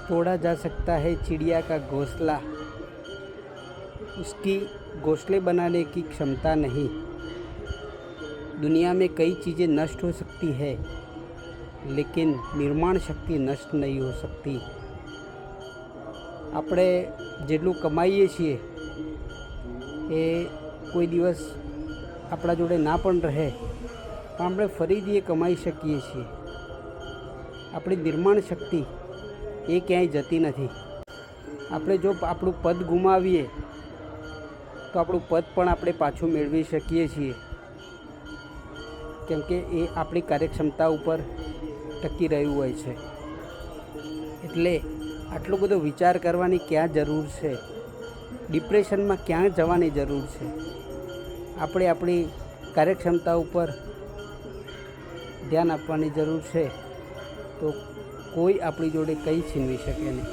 तोड़ा जा सकता है चिड़िया का घोंसला, उसकी घोंसले बनाने की क्षमता नहीं। दुनिया में कई चीज़ें नष्ट हो सकती है, लेकिन निर्माण शक्ति नष्ट नहीं हो सकती। આપણે જેટલું કમાઈએ છીએ એ કોઈ દિવસ આપણા જોડે ના પણ રહે, પણ આપણે ફરીથી એ કમાઈ શકીએ છીએ। આપણી નિર્માણ શક્તિ એ ક્યાંય જતી નથી। આપણે જો આપણું પદ ગુમાવીએ તો આપણું પદ પણ આપણે પાછું મેળવી શકીએ છીએ, કેમ કે એ આપણી કાર્યક્ષમતા ઉપર ટકી રહ્યું હોય છે। એટલે આટલો બધો વિચાર કરવાની ક્યાં જરૂર છે? ડિપ્રેશનમાં ક્યાં જવાની જરૂર છે? આપણે આપણી કાર્યક્ષમતા ઉપર ધ્યાન આપવાની જરૂર છે, તો કોઈ આપણી જોડે કંઈ છીનવી શકે નહીં।